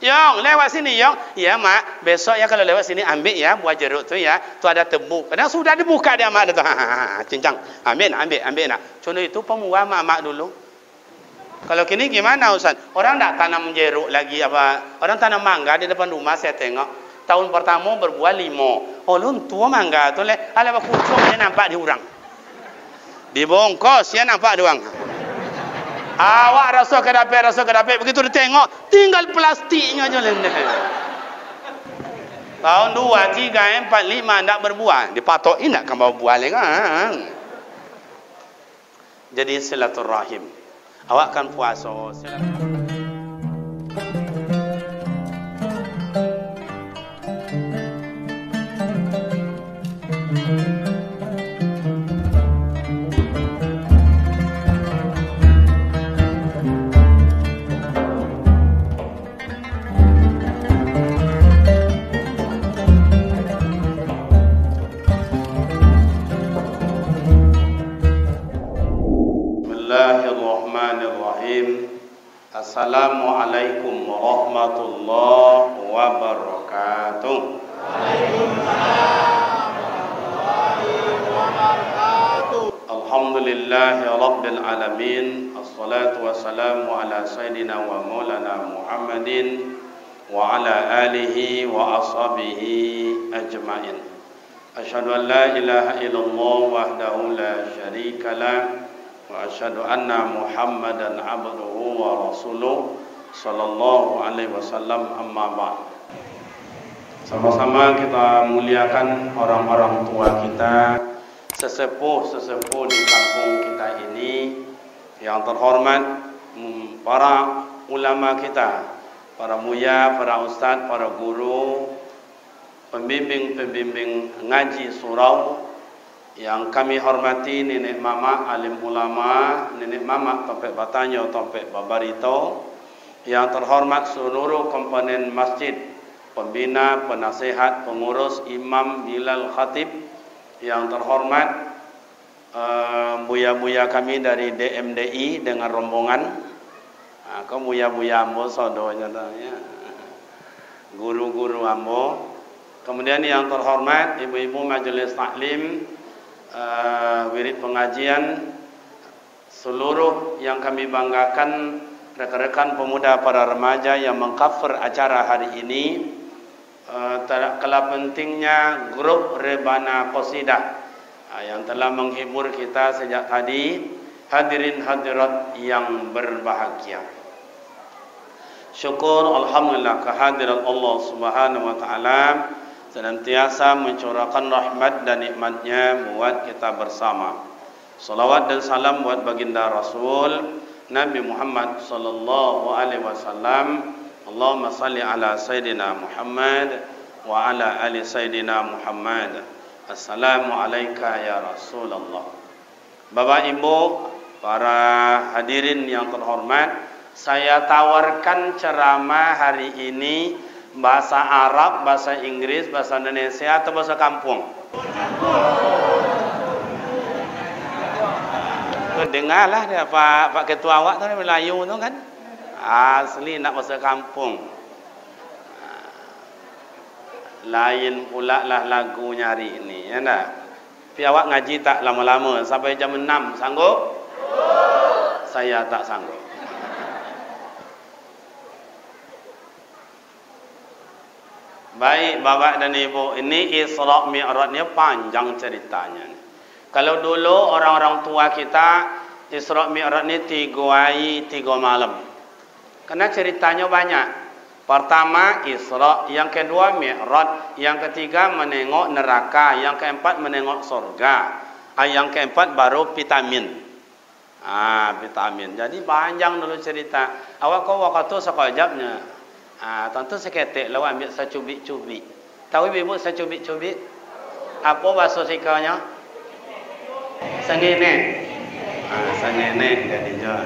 Yong, lewat sini, Yong. Ya, Mak. Besok ya kalau lewat sini ambil ya buah jeruk tu ya. Tu ada tebu. Kadang sudah dibuka dia Mak tu. Cincang. Ambil nak. Contoh itu pemula mak dulu. Kalau kini gimana Ustaz? Orang tak tanam jeruk lagi apa? Orang tanam mangga di depan rumah saya tengok. Tahun pertama berbuah 5. Oh, lu tua mangga tu le. Ala kucuk dia nampak di urang. Dibongkos ya nampak doang. Awak rasa kedapet begitu ditengok tinggal plastiknya aja lendeh. Tahun 2, 3, 4, 5 tak berbuah, dipatokin tak kan bawa buah lagi kan. Jadi silaturahim. Awak kan puasa silaturahim. Assalamualaikum warahmatullahi wabarakatuh. Waalaikumsalam warahmatullahi wabarakatuh. Alhamdulillahi rabbil alamin. Assalatu wassalamu ala sayyidina wa maulana Muhammadin wa ala alihi wa ashabihi ajma'in. Asyhadu an la ilaha illallah wahdahu la syarika lah. Wa asyhadu anna Muhammadan abduhu wa rasuluh sallallahu alaihi wasallam, amma ba'd. Sama-sama kita muliakan orang-orang tua kita, sesepuh-sesepuh di kampung kita ini yang terhormat, para ulama kita, para muya, para ustaz, para guru, pembimbing-pembimbing ngaji surau yang kami hormati, nenek mama alim ulama, nenek mama Tompek Batanyo, Tompek Babarito, yang terhormat seluruh komponen masjid, pembina, penasehat, pengurus, imam, bilal, khatib, yang terhormat buya-buya kami dari DMDI dengan rombongan, kau buya-buya ambo sodonya ya, guru-guru ambo, kemudian yang terhormat ibu-ibu majelis taklim, wirid pengajian, seluruh yang kami banggakan, rekan-rekan pemuda para remaja yang mengcover acara hari ini, tak kalah pentingnya grup Rebana Qasidah yang telah menghibur kita sejak tadi. Hadirin hadirat yang berbahagia, syukur alhamdulillah kehadirat Allah Subhanahu wa taala senantiasa mencurahkan rahmat dan nikmatnya buat kita bersama. Salawat dan salam buat baginda Rasul Nabi Muhammad sallallahu alaihi wasallam. Allahumma salli ala Sayyidina Muhammad wa ala ali Sayyidina Muhammad. Assalamu alayka ya Rasulullah. Bapak Ibu, para hadirin yang terhormat, saya tawarkan ceramah hari ini bahasa Arab, bahasa Inggris, bahasa Indonesia atau bahasa kampung? Dengarlah dia Pak Ketua awak tu Melayu tu kan. Asli nak bahasa kampung. Lain pula lah lagunya hari ini, ya tak? Tapi awak ngaji tak lama-lama sampai jam 6, sanggup? Saya tak sanggup. Baik Bapak dan Ibu, ini Isra Mi'rajnya panjang ceritanya. Kalau dulu orang-orang tua kita Isra Mi'raj ini 3 hari 3 malam. Karena ceritanya banyak. Pertama Isra, yang kedua Mi'raj, yang ketiga menengok neraka, yang keempat menengok surga, yang keempat baru vitamin. Vitamin. Jadi panjang dulu cerita. Awak kau waktu sekejapnya. Tentu seketik lawan ambil secubit-cubit. Tahu ibu secubit-cubit? Apa bahasa sikanya? Sengenek. Sengenek jadi je.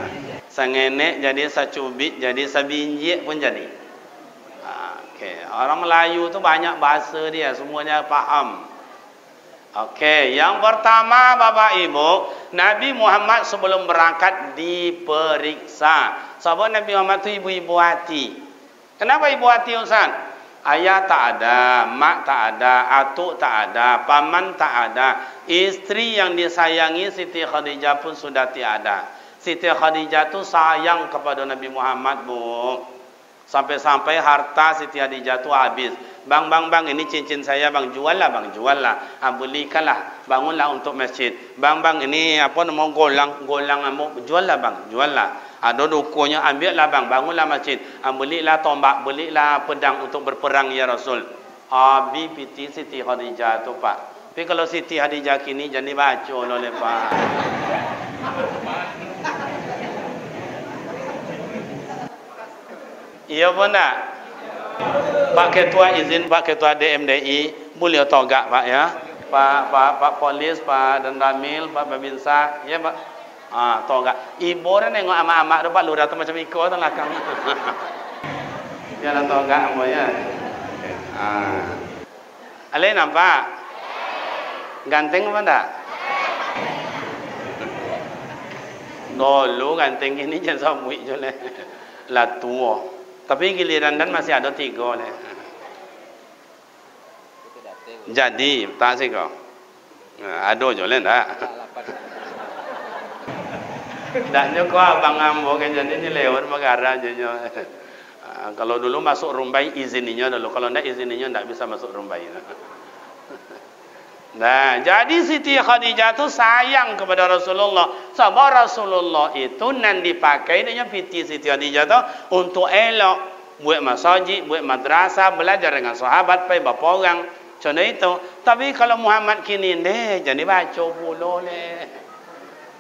Sengenek jadi secubit, jadi sebinjik pun jadi. Okey, orang Melayu tu banyak bahasa dia, semuanya faham. Okey, yang pertama Bapak Ibu, Nabi Muhammad sebelum berangkat diperiksa. Sebab Nabi Muhammad tu ibu-ibu hati. Kenapa ibu hati Ustaz? Ayah tak ada, mak tak ada, atuk tak ada, paman tak ada. Istri yang disayangi Siti Khadijah pun sudah tiada. Siti Khadijah tu sayang kepada Nabi Muhammad, Bu. Sampai-sampai harta Siti Khadijah tu habis. Bang, ini cincin saya bang, jual lah. Belikanlah, bangunlah untuk masjid. Bang, ini apa nama golang jual lah bang, jual lah. Ada dukunya, ambil lah bang, bangunlah masjid. Belilah tombak, belilah pedang untuk berperang ya Rasul. Abi piti Siti Khadijah tu pak. Tapi kalau Siti Khadijah kini jadi baca oleh pak. Iya pun tak? Pak Ketua izin, Pak Ketua DMDI, boleh togak Pak ya? Pak Polis, Pak Dandamil, Pak Babinsa, ya Pak? Togak. Ibu dah nengok amak-amak tu Pak Lurah tu macam ikut tu belakang. Jangan togak apa ya? Alih nampak? Ganteng apa tak? Dulu ganteng ini jangan samui je lah. Lah tua. Tapi giliran dan masih ada 3 leh. Jadi, tak sih kau. Ada je leh tak? Tak juga abang ambo kan jadi ni lewat negara je. Kalau dulu masuk rumbai izininya dulu. Kalau tidak izininya tidak bisa masuk rumbai. Nah, jadi Siti Khadijah tu sayang kepada Rasulullah. Sebab Rasulullah itu nan dipakai dengan piti Siti Khadijah tu untuk elok buat masjid, buat madrasah, belajar dengan sahabat, pergi berapa orang. Contoh itu. Tapi kalau Muhammad kini deh, jadi baca pula leh.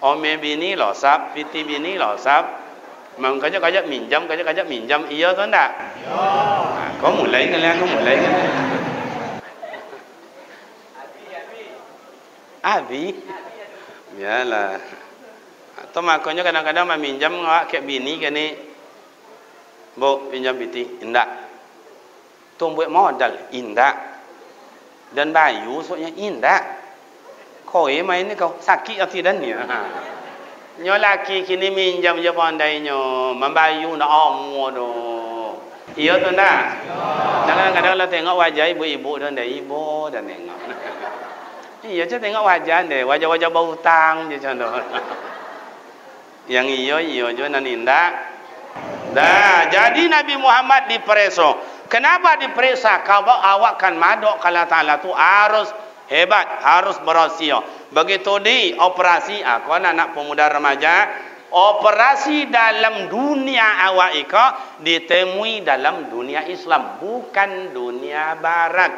Ome bini losap, piti bini losap. Mang kajak minjam, iya tu ndak? Ya. Kau mulai kan? Abi, biarlah. Atau makanya kadang-kadang meminjam ngawak kayak bini kan ni, bu pinjam piti, indak. Tuh buat modal, indak. Dan bayu soalnya indak. Kau main ni kau sakit atau tidak ni? Nyo laki kini minjam je pandainya, membayu nak omo do. Iya tu ndak? Kadang-kadang lah tengok wajah ibu-ibu dan ibu dan tengok. Iya, saya tengok wajah deh, wajah-wajah bau hutang je contoh. Yang iyo je nan indak. Dah, jadi Nabi Muhammad diperiksa. Kenapa diperiksa? Kalau awak kan madok kalau Taala tu harus hebat, harus berhasil. Begitu di operasi, aku anak pemuda remaja, operasi dalam dunia awak ika ditemui dalam dunia Islam, bukan dunia Barat.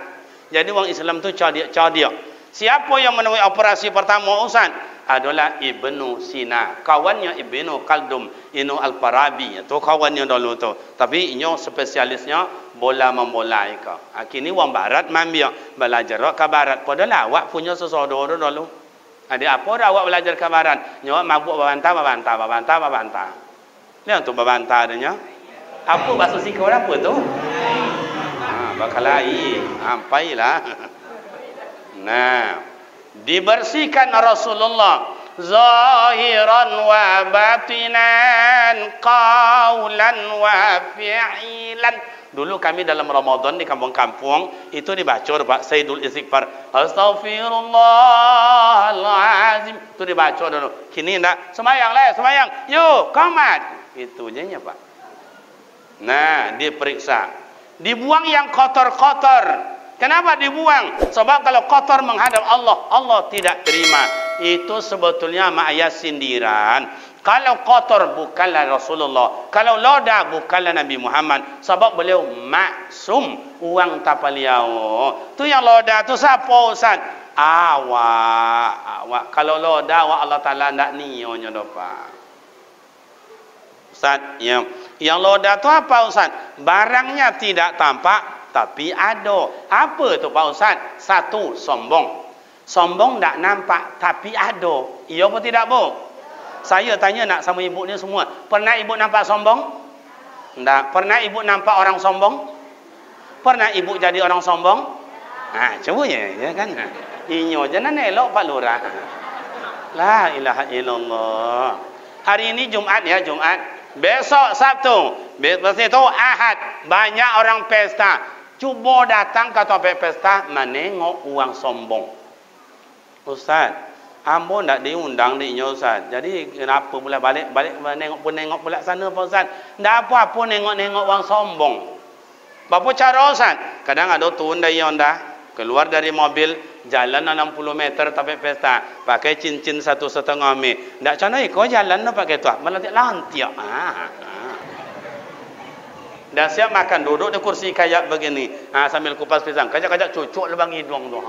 Jadi orang Islam tu cadia. Siapa yang menemui operasi pertama Ustaz? Adalah Ibnu Sina, kawannya Ibnu Khaldun, Ibnu Al-Farabi, itu kawannya dulu tu. Tapi inyo spesialisnya bola membola ika. Kini orang Barat mambia belajar ke Barat. Padahal awak punya sesuatu dulu. Ada apa dah awak belajar ke Barat? Nyo mabuk babantah. Lihat tu babantah adanya. Apa bahasa sikau apa tu? Bakalai, ampailah. Nah, dibersihkan Rasulullah zahiran wa batinan, qaulan wa fi'lan. Dulu kami dalam Ramadan di kampung-kampung itu dibaca Pak Sayyidul Istighfar, Astaghfirullahalazim, itu dibaca dulu. Kini enggak, semayang. Yuk, komat. Itu je Pak. Nah, diperiksa. Dibuang yang kotor-kotor. Kenapa dibuang? Sebab kalau kotor menghadap Allah, Allah tidak terima. Itu sebetulnya ayat sindiran. Kalau kotor bukanlah Rasulullah, kalau loda bukanlah Nabi Muhammad. Sebab beliau maksum, uang tak beliau. Tu yang loda tu siapa Ustaz? Awak. Kalau loda awak Allah Taala ndak nionya dopa. Ustaz, yang loda tu apa Ustaz? Barangnya tidak tampak tapi ada. Apa tu Pak Ustaz? Satu, sombong. Sombong tak nampak tapi ada. Iya apa tidak, Bu? Saya tanya nak sama ibu ni semua. Pernah ibu nampak sombong? Tak. Pernah ibu nampak orang sombong? Pernah ibu jadi orang sombong? Cuba ya kan. Inyo jangan elok Pak Lurah. La ilaha illallah. Hari ini Jumat ya, Jumat. Besok Sabtu, besok itu Ahad, banyak orang pesta. Cuba datang ke tempat pesta menengok uang sombong. Ustaz, ambo nak diundang dinya Ustaz. Jadi kenapa pula balik menengok pula sana Pak Ustaz? Ndak apa-apa nengok-nengok uang sombong. Apa cara Ustaz? Kadang ada turun dari Honda, keluar dari mobil, jalan 60 meter sampai pesta, pakai cincin 1,5 meter. Ndak cana iko jalan no pakai tu, melantik. Dah siap makan, duduk di kursi kayak begini. Sambil kupas pisang, kajak-kajak cucuk lubang hidung tu.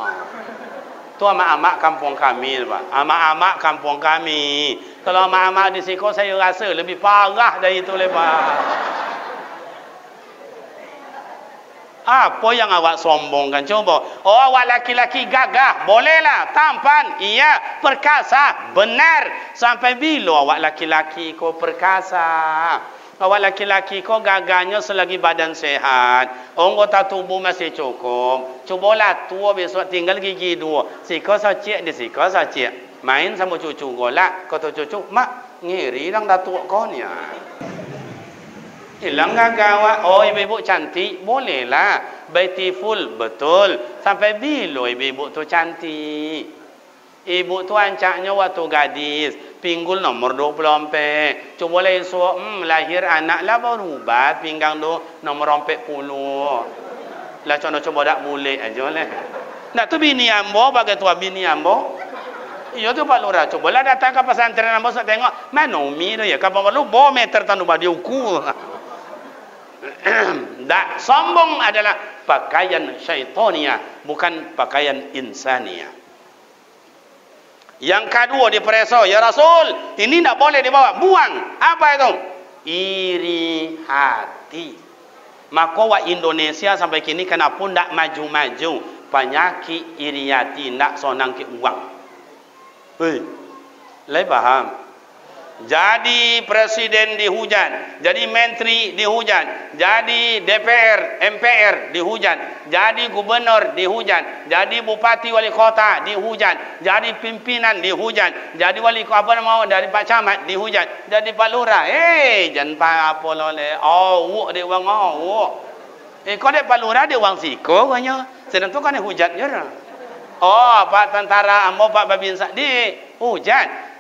Tu amak-amak kampung kami, Pak. Amak-amak kampung kami. Kalau amak-amak di Siko saya rasa lebih parah dari itu, Pak. Apa yang awak sombongkan? Coba. Oh, awak laki-laki gagah. Bolehlah. Tampan. Iya. Perkasa. Benar. Sampai bila awak laki-laki kau perkasa? Awak laki-laki kau gagahnya selagi badan sehat. Anggota tubuh masih cukup. Cubalah tua besok tinggal gigi 2. Siko sacik di siko sacik. Main sama cucu golak. Kata cucu, mak, ngiri lang datuk kau ni. Hilang gagah. Oh, ibu-ibu cantik, bolehlah. Beautiful, betul. Sampai bila ibu-ibu tu cantik? Ibu tu ancaknya waktu gadis, pinggul nomor 24. Cuba lah esok, lahir anak lah baru ubat pinggang tu nomor 40. Lah coba tak boleh aja lah. Nak tu bini ambo, bagai tua bini ambo. Iya tu Pak Lurah, cubalah datang ke pesantren ambo saya tengok, mana umi tu ya, kapal perlu bawa meter tandu dia ukur. Tak, sombong adalah pakaian syaitania, bukan pakaian insania. Yang kedua dipreso, ya Rasul, ini tak boleh dibawa, buang. Apa itu? Iri hati. Maka wa Indonesia sampai kini kenapa tak maju-maju? Penyakit iri hati, tak sonang ke uang. Hei, lai paham? Jadi presiden dihujat, jadi menteri dihujat, jadi DPR, MPR dihujat, jadi gubernur dihujat, jadi bupati wali kota dihujat, jadi pimpinan dihujat, jadi wali kota apa nama dari Pak Camat dihujat, jadi Pak Lurah. Jangan apa loleh. Oh, dia uang kau dek Pak Lurah dia uang siko kanya. Sedang tu kan hujat je. Oh, Pak tentara ambo Pak Babinsa dihujat.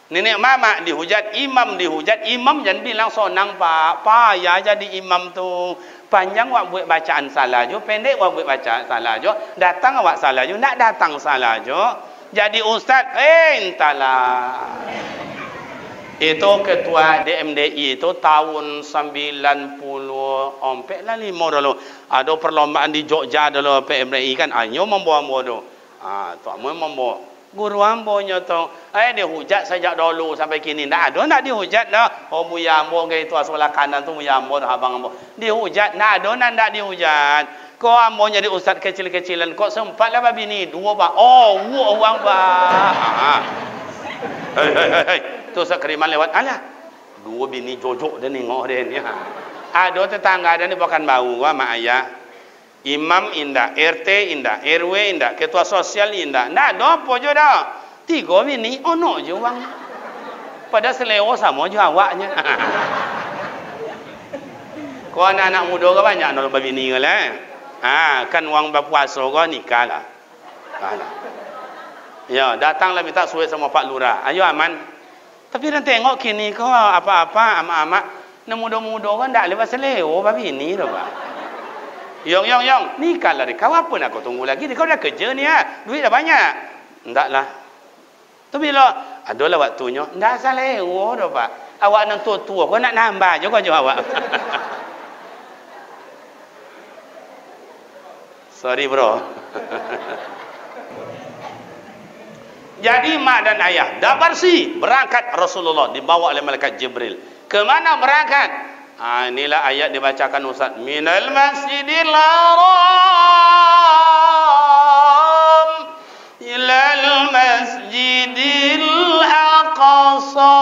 Nenek mama dihujat, imam dihujat, imam jangan bilang sonang Pak, payah jadi imam tu. Panjang awak buat bacaan salah je, pendek awak buat bacaan salah je, datang awak salah je, nak datang salah je. Jadi ustaz, entahlah. Itu ketua DMDI itu tahun 90 lah 5 dulu. Ada perlombaan di Jogja dulu PMDI kan, ayo membawa tu. Tu membawa. Guru ambonya tu, dihujat sejak dulu sampai kini. Tak ada nak dihujat dah. Oh, buya ambo ke itu sebelah kanan tu buya ambo abang ambo. Dihujat, tak ada nak dihujat. Kau ambo jadi ustaz kecil-kecilan. Kau sempat lah babi ni 2 Pak. Oh, uang Pak. Hei. Tu sekeriman lewat. Alah, 2 bini jojok dia nengok dia ni. Ada tetangga dia ni bukan bau mak ayah. Imam indah, RT indah, RW indah, ketua sosial indah. Ndak ada apa je dah. 3 bini, ono je uang. Pada seleo sama je awaknya. Kau anak-anak muda ke banyak nak berbini ke lah. Kan uang berpuasa kau nikah lah. Ya, datanglah minta suit sama Pak Lurah. Ayo aman. Tapi dan tengok kini kau apa-apa amak-amak. Nak muda-muda kan ndak lepas seleo berbini dah Pak. Yong, nikah lah kau apa nak kau tunggu lagi? Kau dah kerja ni duit dah banyak. Ndaklah. Tu bila adalah waktunya, ndak salah dah Pak. Awak nak tua-tua, kau nak nambah je kau jawab awak. Sorry bro. Jadi mak dan ayah dah bersih, berangkat Rasulullah dibawa oleh malaikat Jibril. Ke mana berangkat? Inilah ayat dibacakan Ustaz. Minal masjidil haram ilal masjidil aqsa.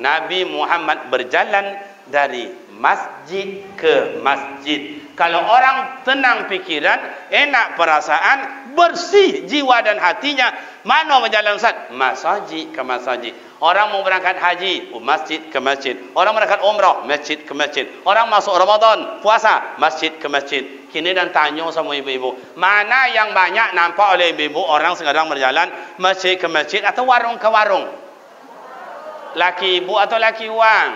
Nabi Muhammad berjalan dari masjid ke masjid. Kalau orang tenang pikiran, enak perasaan, bersih jiwa dan hatinya, mana berjalan Ustaz? Masjid ke masjid. Orang mau berangkat haji, masjid ke masjid. Orang berangkat umrah, masjid ke masjid. Orang masuk Ramadan, puasa, masjid ke masjid. Kini dan tanya sama ibu-ibu, mana yang banyak nampak oleh ibu-ibu orang sekarang berjalan masjid ke masjid atau warung ke warung? Laki ibu atau laki wang?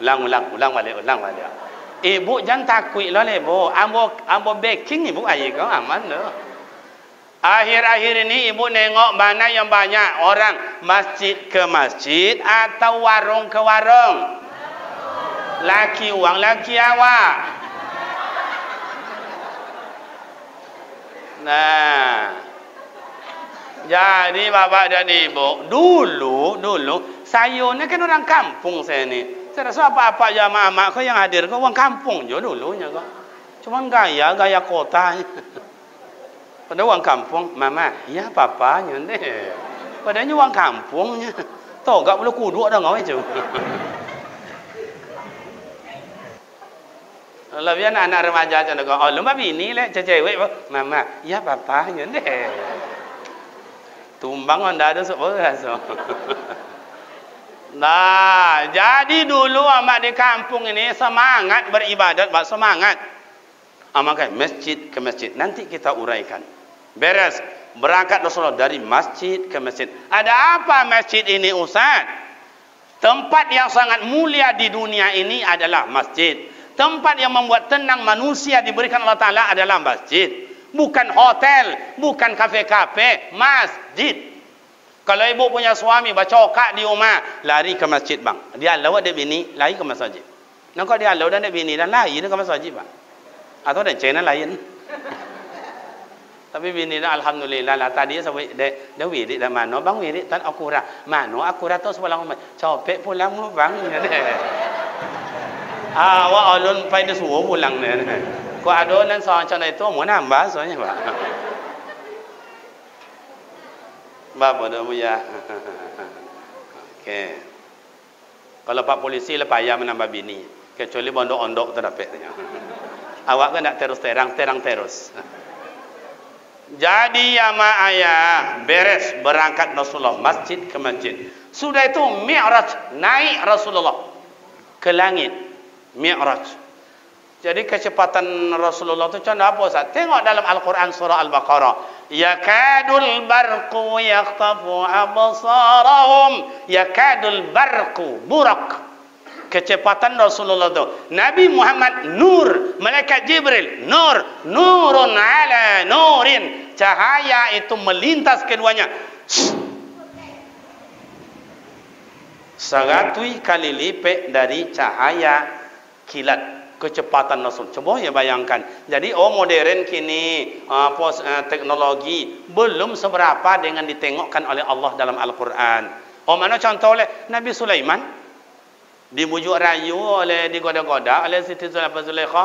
Ulang balik. Ibu jangan takut lah ibu. Ambo baking ibu air kau aman dah. Akhir-akhir ini ibu nengok mana yang banyak orang masjid ke masjid atau warung ke warung? Laki wang, laki awak. Nah, jadi bapak dan ibu, dulu saya ni kan orang kampung saya ni. Saya rasa apa-apa jamaah mak kau yang hadir kau orang kampung je dulunya kau. Cuma gaya kotanya. Pada orang kampung, mama, ya papanya ni. Padanya orang kampungnya. Tahu tak boleh kuduk dah ngau itu. Lebih anak remaja macam tu. Oh, lomba bini le, cewek. Mama, ya papanya ni. Tumbang anda ada seorang. Nah, jadi dulu amat di kampung ini semangat beribadat, semangat. Amakan masjid ke masjid. Nanti kita uraikan. Beres. Berangkat Rasulullah dari masjid ke masjid. Ada apa masjid ini Ustaz? Tempat yang sangat mulia di dunia ini adalah masjid. Tempat yang membuat tenang manusia diberikan Allah Ta'ala adalah masjid. Bukan hotel, bukan kafe-kafe, masjid. Kalau ibu punya suami bacokak di rumah, lari ke masjid bang. Dia halau ada bini, lari ke masjid. Nah kalau dia halau dan ada bini dan lari ke masjid bang. Atau ada channel lain. Tapi bini dah alhamdulillah lah tadi sampai dah wirid dah mana bang wirid tan akurat. Mana akurat tu sebelah rumah. Copek pulang mu bang. Awak alun pai dah suruh pulang ni. Ko ada nan so macam itu mau nambah soalnya bang. Bapa dah punya. Okey. Kalau pak polisi lah payah menambah bini. Kecuali bondok-ondok terdapat. Awak kan nak terang terus. Jadi ya mak ayah beres berangkat Rasulullah masjid ke masjid. Sudah itu Mi'raj, naik Rasulullah ke langit. Mi'raj. Jadi kecepatan Rasulullah itu contoh apa Ustaz? Tengok dalam Al-Quran surah Al-Baqarah. Yakadul barqu yakhtafu absarahum. Yakadul barqu, burak. Kecepatan Rasulullah itu. Nabi Muhammad nur, malaikat Jibril nur, nurun ala nurin. Cahaya itu melintas keduanya. 100 kali lipat dari cahaya kilat. Kecepatan Rasul. Coba ya bayangkan. Jadi modern kini teknologi belum seberapa dengan ditengokkan oleh Allah dalam Al-Quran. Mana contoh oleh Nabi Sulaiman dibujuk rayu oleh digoda-goda oleh Siti Zulaikha.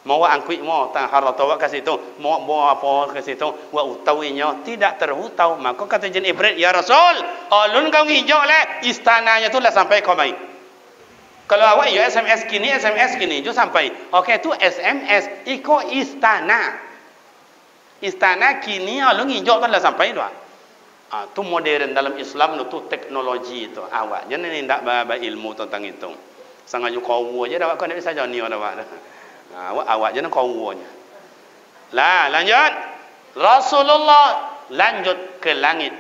Mau angkuit mau tang haratawa ke situ, mau bawa apa ke situ, wa utawinya tidak terhutau. Maka kata jin Ibrit, ya Rasul, alun kau hijau le istananya tu lah sampai kau mai. Kalau awak ya SMS kini jo sampai. Okey tu SMS iko istana. Istana kini alun hijau tu lah sampai doa. Tu modern dalam Islam tu teknologi itu. Awak jangan nindak ba ilmu tentang itu. Sangat ju kau aja awak kau nak bisa jani awak. Awak jangan kawunya. Lah lanjut. Rasulullah lanjut ke langit.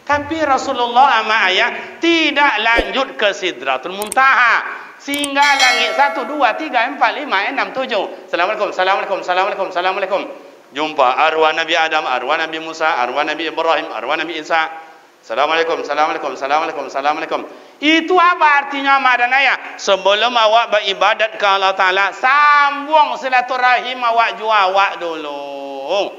Tapi Rasulullah ama ayah tidak lanjut ke Sidratul Muntaha. Sehingga langit 1, 2, 3, 4, 5, 6, 7. Assalamualaikum. Jumpa arwah Nabi Adam, arwah Nabi Musa, arwah Nabi Ibrahim, arwah Nabi Isa. Assalamualaikum. Itu apa artinya madanaya? Sebelum awak beribadat ke Allah Ta'ala, sambung silaturahim awak jua awak dulu.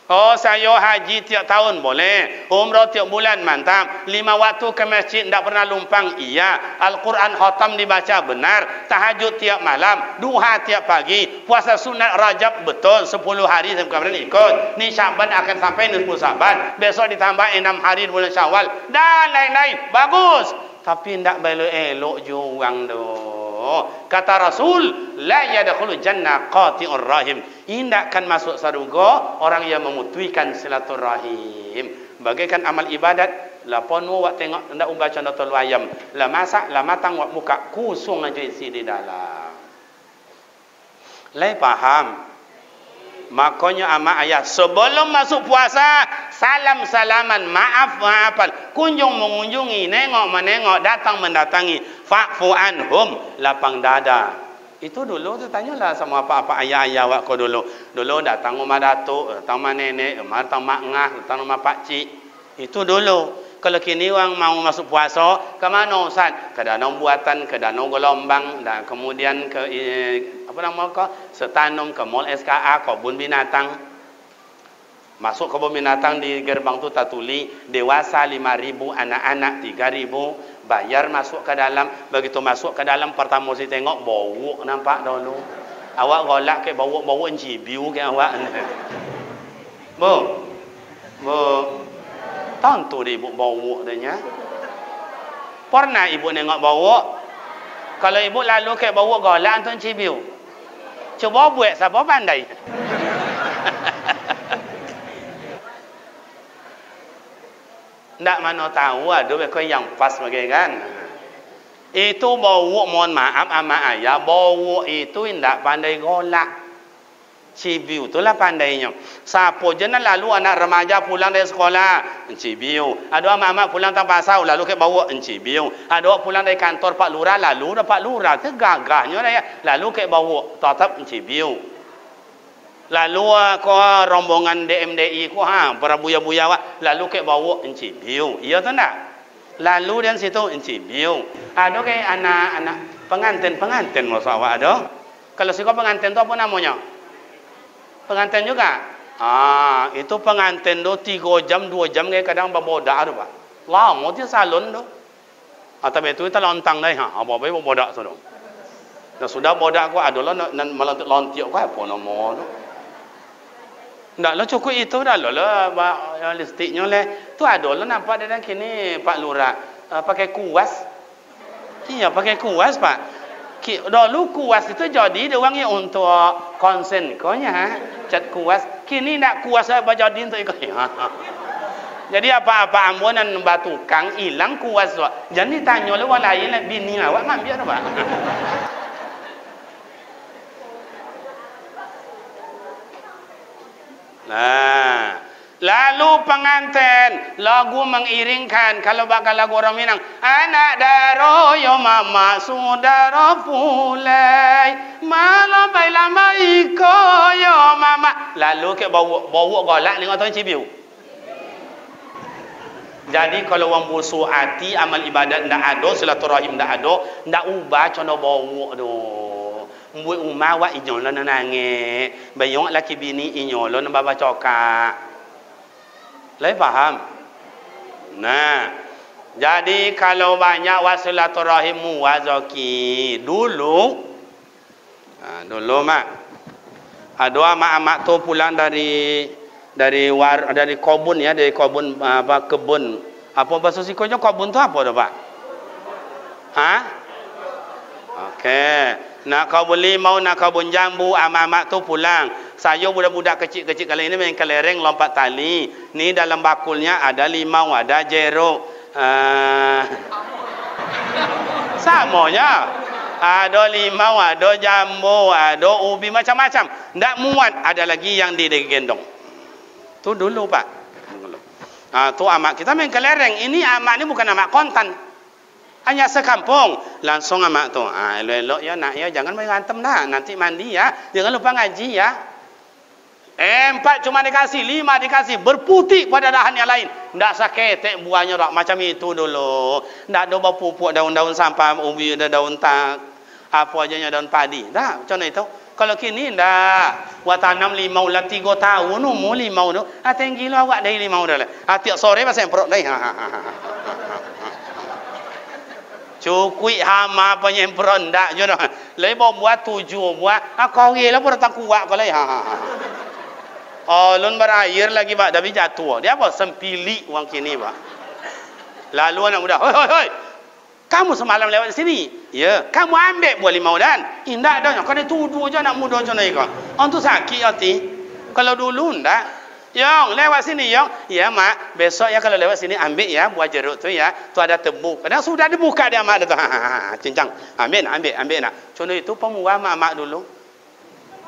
Oh, saya haji tiap tahun boleh. Umrah tiap bulan mantap. 5 waktu ke masjid tidak pernah lumpang. Iya. Al-Quran khatam dibaca benar. Tahajud tiap malam. Duha tiap pagi. Puasa sunat Rajab betul. 10 hari kemudian ikut. Ni Syaban akan sampai 10 Syaban. Besok ditambah 6 hari bulan Syawal. Dan lain-lain. Bagus. Tapi ndak elok je orang tu. Kata Rasul, la yadkhulu jannah qati'ur rahim. Indak kan masuk surga orang yang memutuikan silaturahim. Bagaikan amal ibadat, la ponu wak tengok ndak umbaca notol ayam, la masak, la matang wak buka kusung aja isi di dalam. Lai paham? Makanya ama ayat sebelum masuk puasa salam-salaman, maaf-maafan, kunjung mengunjungi, nengok menengok, datang mendatangi, fa'fu anhum, lapang dada. Itu dulu tu tanyalah sama apa-apa ayah-ayah wak ko dulu. Dulu datang rumah datuk, datang rumah nenek, datang mak ngah, datang rumah pak cik. Itu dulu. Kalau kini orang mau masuk puasa, ke mana Ustaz? Ke danau buatan, ke danau gelombang, dan kemudian ke apa nama kau? Setanum, ke mall SKA, kebun binatang. Masuk kebun binatang di gerbang tu tatuli, dewasa 5.000, anak-anak 3.000, bayar masuk ke dalam. Begitu masuk ke dalam, pertama si tengok bau nampak dulu. Awak golak ke bau encibiu ke awak. Bu. Tentu dia ibu bawa dia. Pernah ibu nengok bawa? Kalau ibu lalu ke bawa golak tu cibiu. Cuba buat siapa pandai. Ndak mana tahu ada kau yang pas bagi kan. Itu bawa mohon maaf ama ayah bawa itu ndak pandai golak. Cibiu itulah pandainya. Siapa je nak lalu anak remaja pulang dari sekolah, cibiu. Ada mak-mak pulang tanpa pasau lalu ke bawa cibiu. Ada pulang dari kantor Pak Lurah lalu Pak Lurah tu gagahnya dah ya. Lalu ke bawa tetap cibiu. Lalu ko rombongan DMDI ko para buya-buya lalu ke bawa cibiu. Iya tu ndak? Lalu dan situ cibiu. Ada ke anak-anak pengantin masa awak ada. Kalau si kau pengantin tu apa namanya? Pengantin juga. Itu pengantin tu 3 jam 2 jam kayak kadang babodak tu pak. Lama dia salon tu. Atau betul kita lontang dah apa baik babodak tu. Dah sudah bodak aku adalah nan melantik lontiok aku apa nama tu. Ndak lah cukup itu dah lah listiknya le. Tu adalah nampak dia kini Pak Lurah pakai kuas. Iya pakai kuas pak. Dulu kuas itu jadi dia orang yang untuk konsen konya cat kuas. Kini nak kuas apa jadi untuk ikut. Jadi apa-apa ambunan batu kang hilang kuas tu. Jadi tanya lu lain lah bini awak mambiar apa? Nah, lalu pengantin lagu mengiringkan kalau bakal lagu orang Minang anak daro yo mama saudara pulai malam lama iko yo mama lalu ke bawa golak dengan tuan cibiu. Jadi kalau orang busuk hati amal ibadat ndak ada silaturahim ndak ada ndak ubah cono bawa tu. Mbuat umah wak inyolon nangis bayong laki bini inyolon baba cokak. Lai faham? Nah, jadi kalau banyak wasilaturahim muwazaki dulu mak ada mak-mak tu pulang dari kebun ya, dari kebun apa kebun apa bahasa sikonya kebun tu apa tu pak? Okey. Nak kebun limau, nak kebun jambu, amak-amak tu pulang. Saya budak-budak kecil-kecil kali ini main kelereng lompat tali. Ni dalam bakulnya ada limau, ada jeruk. Samanya. Ada limau, ada jambu, ada ubi macam-macam. Ndak muat, ada lagi yang digendong. Tu dulu pak. Tu amak kita main kelereng. Ini amak ni bukan amak kontan. Hanya sekampung. Langsung amak tu. Elok-elok ya nak ya. Jangan main ngantem dah. Nanti mandi ya. Jangan lupa ngaji ya. 4 cuma dikasih. 5 dikasih. Berputih pada dahan yang lain. Tidak saketek buahnya tak. Macam itu dulu. Tidak ada berpupuk daun-daun sampah. Ubi ada daun tak. Apa aja daun padi. Tak. Macam itu. Kalau kini tidak. Buat tanam limau lah 3 tahun. Umur limau tu. Tinggi lah awak dari limau dah lah. Tiap sore pasal perut dah. Cukui hama penyempron dak je dah. Lai buat 7 buat. Kau gila pun datang kuat kau lai. Lun berair lagi pak tapi jatuh. Dia apa? Sempili wang kini pak. Lalu anak muda. Hoi. Kamu semalam lewat sini. Ya, kamu ambil buah limau dan. Indah dah. Kau dia tuduh je nak mudah macam ni kau. Orang tu sakit hati. Kalau dulu enggak. Yang lewat sini yang. Ya mak, besok ya kalau lewat sini ambil ya buah jeruk tu ya. Tu ada tebu. Kadang sudah dibuka dia mak tu. Cincang. Ambil nak. Contoh itu pemula mak dulu.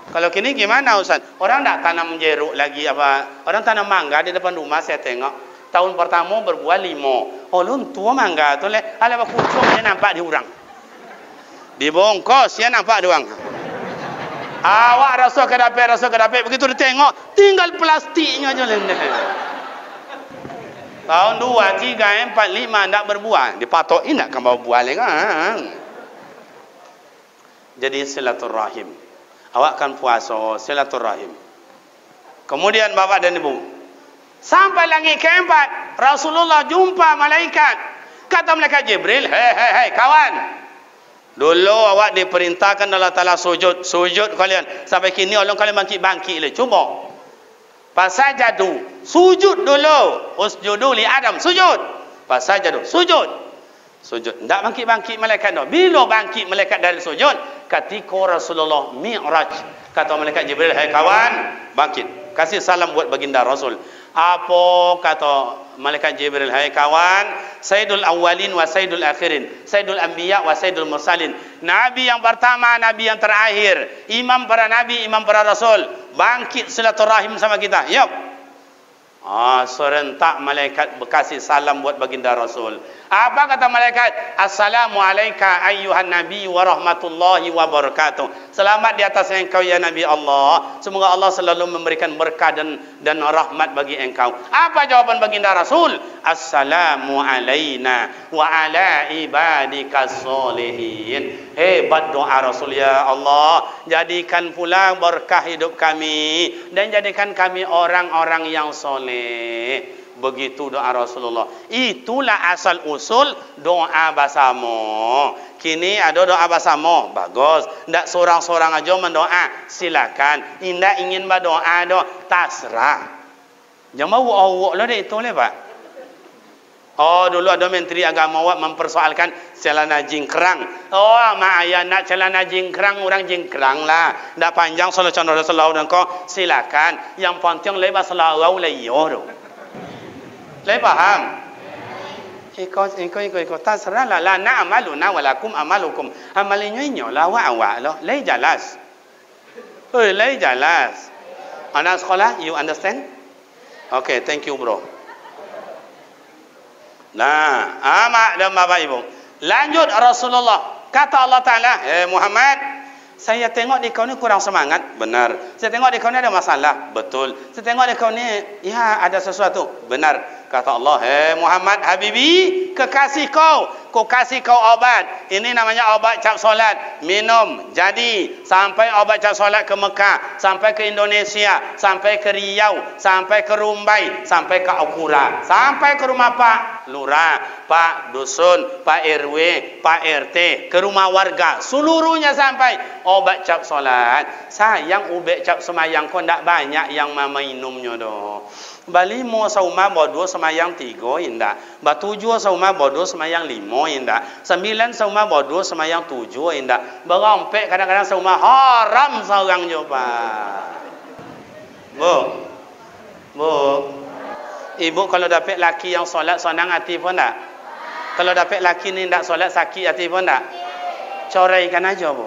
Kalau kini gimana Ustaz? Orang tak tanam jeruk lagi apa? Orang tanam mangga di depan rumah saya tengok. Tahun pertama berbuah 5. Oh, lu tua mangga tu le. Ala kucuk dia nampak di orang. Dibongkos dia nampak di orang. Awak rasa ke dapet begitu dia tengok tinggal plastiknya je lende. Tahun 2, 3, 4, 5 tak berbuah. Dipatokin nak kan bawa buah lagi kan. Jadi silaturahim. Awak kan puasa silaturahim. Kemudian bapak dan ibu sampai langit keempat, Rasulullah jumpa malaikat. Kata malaikat Jibril, hei kawan. Dulu awak diperintahkan Allah Ta'ala sujud kalian. Sampai kini Allah kalian bangkit le. Cuba. Pasajadu, sujud dulu. Usjudu li Adam, sujud. Pasajadu, sujud. Tak bangkit malaikat dah. Bila bangkit malaikat dari sujud? Ketika Rasulullah Mi'raj. Kata malaikat Jibril, hei kawan, bangkit. Kasih salam buat baginda Rasul. Apa kata malaikat Jibril, hai kawan, Sayyidul Awwalin wa Sayyidul Akhirin, Sayyidul Anbiya wa Sayyidul Mursalin, Nabi yang pertama, Nabi yang terakhir, imam para Nabi, imam para Rasul, bangkit silaturahim sama kita. Yuk. Serentak malaikat berkasih salam buat baginda Rasul. Apa kata malaikat? Assalamualaikum ayyuhan nabi wa rahmatullahi wa barakatuh. Selamat di atas engkau ya Nabi Allah. Semoga Allah selalu memberikan berkah dan rahmat bagi engkau. Apa jawaban baginda Rasul? Assalamu alaina wa ala ibadikas solihin. Hebat doa Rasul, ya Allah. Jadikan pula berkah hidup kami dan jadikan kami orang-orang yang soleh. Begitu doa Rasulullah. Itulah asal usul doa bersama. Kini ada doa bersama, bagus. Tak seorang-seorang aja mendoa, silakan. Indah ingin berdoa doa, terserah. Jangan awak lah itu le Pak. Dulu ada menteri agama awak mempersoalkan celana jingkrang. Mak ayah nak celana jingkrang, orang jingkrang lah. Tak panjang soal contoh Rasulullah dan kau silakan. Yang penting lepas selawau le yo. Le paham? Ikut terserah lah. La na amaluna walakum amalukum. Amalinya lah awak lah. Le jelas. Le jelas. Anak sekolah, you understand? Okay, thank you bro. Nah, mak dan bapak ibu. Lanjut Rasulullah. Kata Allah Ta'ala, Muhammad, saya tengok di kau ni kurang semangat. Benar. Saya tengok di kau ni ada masalah. Betul. Saya tengok di kau ni, ya ada sesuatu. Benar. Kata Allah, Muhammad Habibi, kekasih kau kasih kau obat. Ini namanya obat cap solat. Minum. Jadi, sampai obat cap solat ke Mekah, sampai ke Indonesia, sampai ke Riau, sampai ke Rumbai, sampai ke Akura, sampai ke rumah Pak Lurah, Pak Dusun, Pak RW, Pak RT, ke rumah warga. Seluruhnya sampai obat cap solat. Sayang obat cap semayang kau tak banyak yang minumnya doh. Bali mo sauma bodoh semayang 3 indah. Ba7 sauma bodoh semayang 5 indah. 9 sauma bodoh semayang 7 indah. Berompek kadang-kadang sauma haram seorang coba. Bu. Ibu kalau dapat laki yang solat senang hati pun tak? Kalau dapat laki ni tak solat sakit hati pun tak? Coraikan aja bu.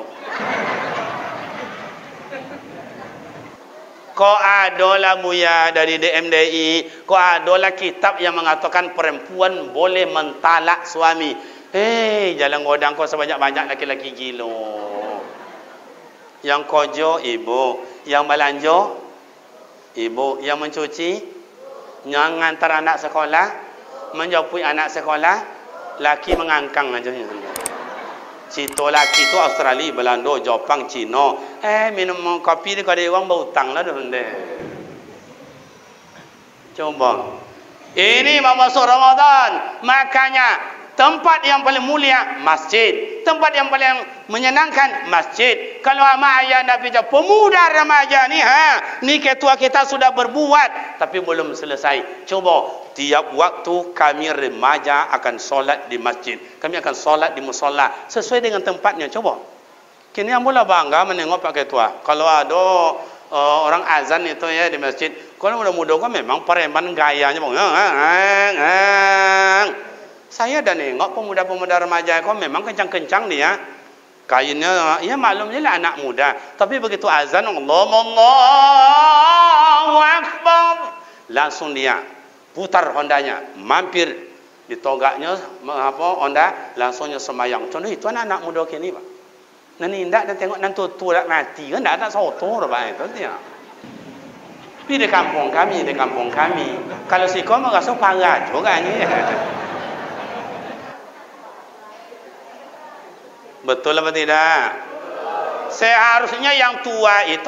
Kau adalah buya dari DMDI. Kau adalah kitab yang mengatakan perempuan boleh mentalak suami. Jalan godang kau sebanyak-banyak laki-laki gilo. Yang kojo ibu, yang belanja ibu, yang mencuci, yang ngantar anak sekolah, menjemput anak sekolah, laki mengangkang aja. Cito laki tu Australia, Belanda, Jepang, Cina. Minum kopi ni kalau ada orang berhutang lah tu. Coba. Ini mau masuk Ramadan. Makanya tempat yang paling mulia masjid. tempat yang paling menyenangkan masjid. Kalau ama ayah nak bicara pemuda remaja ni, ni ketua kita sudah berbuat tapi belum selesai. Coba tiap waktu kami remaja akan solat di masjid. Kami akan solat di musola sesuai dengan tempatnya. Coba. Kini yang boleh bangga menengok Pak Ketua. Kalau ada orang azan itu ya di masjid, kalau muda-muda kan memang preman gayanya bang. Saya dah nengok pemuda-pemuda remaja kau memang kencang-kencang dia. Kainnya, ya maklumnya lah anak muda. Tapi begitu azan, Allahu Akbar, langsung dia putar hondanya, mampir di togaknya apa Honda, langsungnya semayang. Contoh itu anak muda kini pak. Nanti indak dah tengok nanti tu dah mati kan, dah soto dah pak itu dia. Tapi di kampung kami, kalau si kau merasa parah juga ni. Betul apa tidak? Seharusnya yang tua itu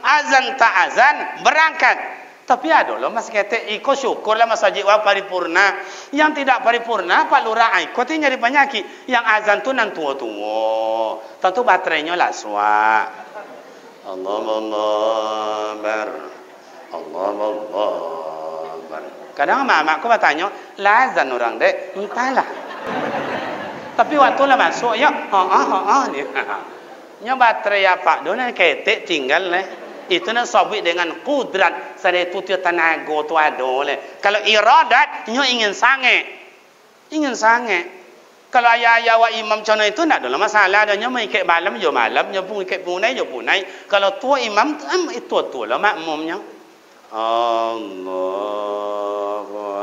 azan tak azan berangkat. Tapi ada loh mas kata ikut syukurlah masjid wa paripurna. Yang tidak paripurna Pak Lurah ikut ini nyari penyakit. Yang azan tu nan tua-tua. Tentu baterainya lah suak. Allah bar. Kadang mak-mak aku bertanya, lah azan orang dek, entahlah. Tapi waktu lah masuk ya, ni. Nya baterai apa? Dona ketek tinggal leh. Itu nak sabit dengan kudrat. Saya tu tenaga tu ada leh. Kalau iradat, nyo ingin sange. Kalau ayah-ayah wa imam cana itu nak ada masalah. Dia nyo ikut malam jo malam, nyo pun ikut punai jo punai. Kalau tua imam itu tu lah makmumnya. Allahu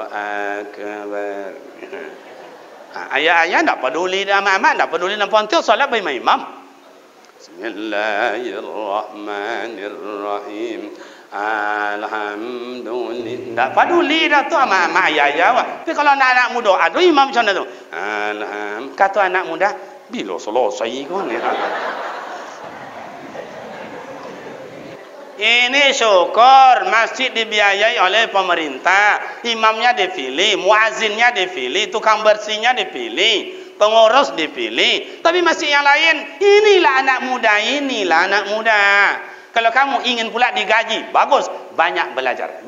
Akbar. Ayah-ayah tak peduli amat-amat, tak peduli nampak nanti solat bagi imam. Bismillahirrahmanirrahim. Alhamdulillah. Tak peduli dah tu amat-amat ayah-ayah. Tapi kalau anak-anak muda, ada imam macam mana tu? Kata anak muda, bila selesai kau ni? Ini syukur masjid dibiayai oleh pemerintah, imamnya dipilih, muazzinnya dipilih, tukang bersihnya dipilih, pengurus dipilih. Tapi masjid yang lain, inilah anak muda. Kalau kamu ingin pula digaji, bagus, banyak belajar.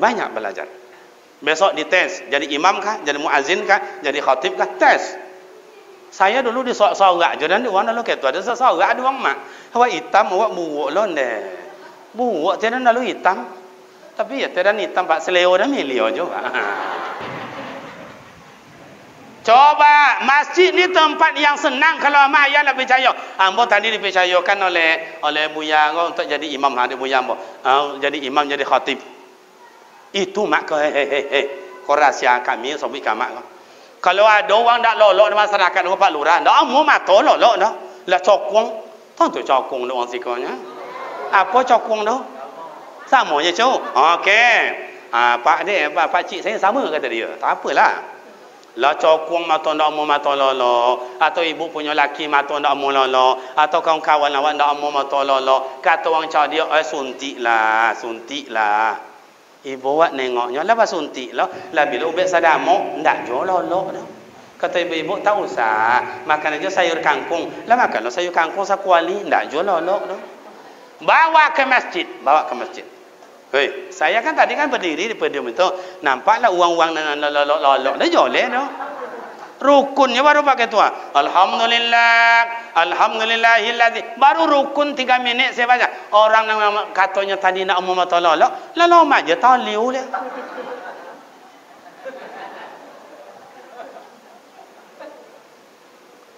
Besok dites, jadi imam kah, jadi muazzin kah, jadi khatib kah, tes. Saya dulu di sorak je dan orang lalu ketua ada sorak ada orang mak. Awak hitam, awak buruk lon deh. Buat tiada lalu hitam. Tapi ya tiada hitam Pak Seleo dah milio juga. Coba masjid ni tempat yang senang kalau mak ayah nak percaya. Ambo tadi dipercayakan oleh buya untuk jadi imam ada buya ambo. Jadi imam jadi khatib. Itu mak ke kau rahsia kami sobi kamak kau. Kalau ada orang tak lolok di masyarakat Pak Lurah, dak ambo mato lolok dah. Lah cokong. Tentu cokong dia orang sikonya. Apa cokong tu? Sama je cu. Okey. Pak dia, pak cik saya sama kata dia. Tak apalah. Lah cokong mata ndak mau mata lolo, atau ibu punya laki mata ndak mau lolo, atau kawan-kawan awak ndak mau mata lolo. Kata orang cak dia, suntiklah. Ibu awak nengoknya lah pas suntik lah. Lah bila ubek sadamok ndak jual lolo dah. Kata ibu tak usah. Makan aja sayur kangkung. Lah makanlah sayur kangkung sakuali ndak jual lolo dah. Bawa ke masjid. Hei, saya kan tadi kan berdiri di podium itu, nampaklah uang-uang lolok dah joleh dah. Rukunnya baru pakai tua. Alhamdulillahilladzi. Baru rukun 3 minit saya baca. Orang yang katanya tadi nak umum atau lolok, lama aja tahu liu dia.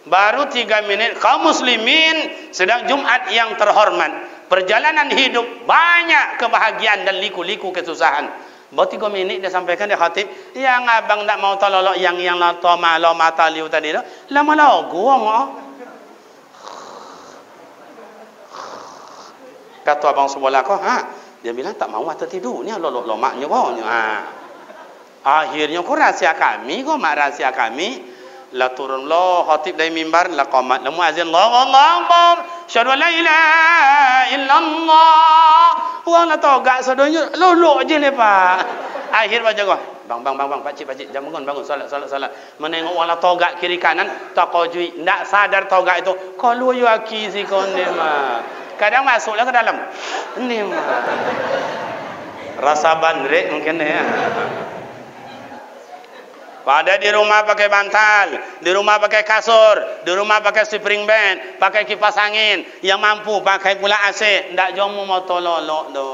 Baru 3 minit kaum muslimin sedang Jumat yang terhormat. Perjalanan hidup banyak kebahagiaan dan liku-liku kesusahan. Baru 3 minit dia sampaikan dia khatib, yang abang tak mau tololok yang lato malo mata liu tadi tu, lama lagu ngah. Kata abang sebelah kau, dia bilang tak mau atau tidur ni lolok lomaknya kau. Akhirnya kau rahsia kami, kau mak rahsia kami. La turun lo khatib dari mimbar la qamat la muazzin Allahu akbar syahadu la ilaha illallah wa la togak sadonya lolok je lepas Akhir baca kau. Bang, pakcik, jangan bangun, salat. Menengok wala togak kiri kanan, takojui, ndak sadar togak itu. Kalau you aki si kau ni mah. Kadang masuklah ke dalam. Ni mah. Rasa bandrek mungkin ya. Pada di rumah pakai bantal, di rumah pakai kasur, di rumah pakai spring bed, pakai kipas angin, yang mampu pakai pula AC, ndak jomo motor lolok do.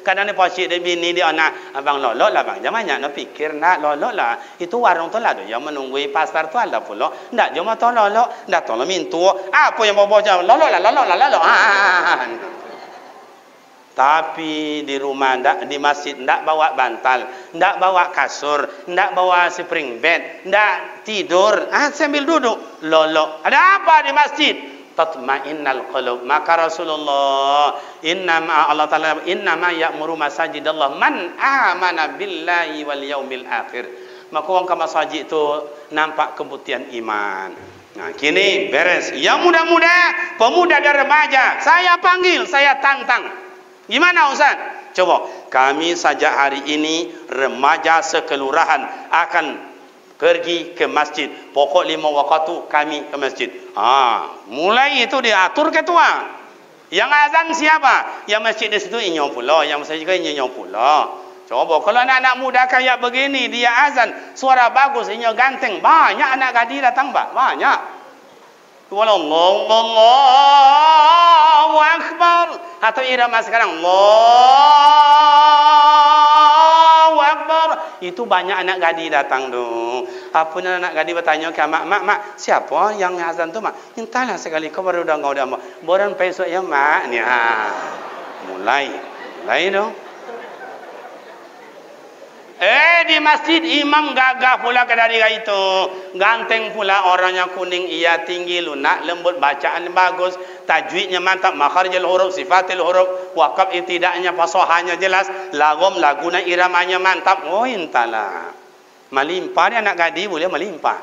Kadang ni pocik dia bini dia nak, abang lolok lah bang, jangan banyak nak fikir nak lolok lah. Itu warung tu lah do yang menunggu pasar tu ada pula. Ndak jomo motor lolok, ndak tolong mintu. Apa yang bawa jam lolok lah. Tapi di rumah ndak, di masjid ndak bawa bantal, ndak bawa kasur, ndak bawa spring bed, ndak tidur, sambil duduk lolok. Ada apa di masjid? Tatmainnal qulub. Maka Rasulullah Allah Taala innama ya'muru masajidallah man amana billahi wal yaumil akhir. Maka orang ke masjid itu nampak kebuktian iman. Nah, kini beres. Yang muda-muda, pemuda dan remaja, saya panggil, saya tantang. Gimana Ustaz? Coba, kami saja hari ini remaja sekelurahan akan pergi ke masjid. Pokok 5 waktu kami ke masjid. Mulai itu diatur ketua. Yang azan siapa? Yang masjid di situ inyo pula, yang masjid juga inyo pula. Coba kalau anak-anak muda kayak begini dia azan, suara bagus, inyo ganteng, banyak anak gadis datang, banyak. Allahu Akbar. Atau irama sekarang Allahu Akbar. Itu banyak anak gadis datang tu. Apa anak gadis bertanya ke mak, siapa yang azan tu mak? Entahlah sekali kau baru dah boran besok ya mak ni. Mulai tu. Di masjid imam gagah pula ke dari itu. Ganteng pula orangnya kuning, ia tinggi, lunak, lembut, bacaan bagus, tajwidnya mantap, makharijul huruf, sifatil huruf, waqaf ibtida'nya, fasahahnya jelas, laguna iramanya mantap. Oh entahlah. Melimpah ni anak gadis boleh melimpah.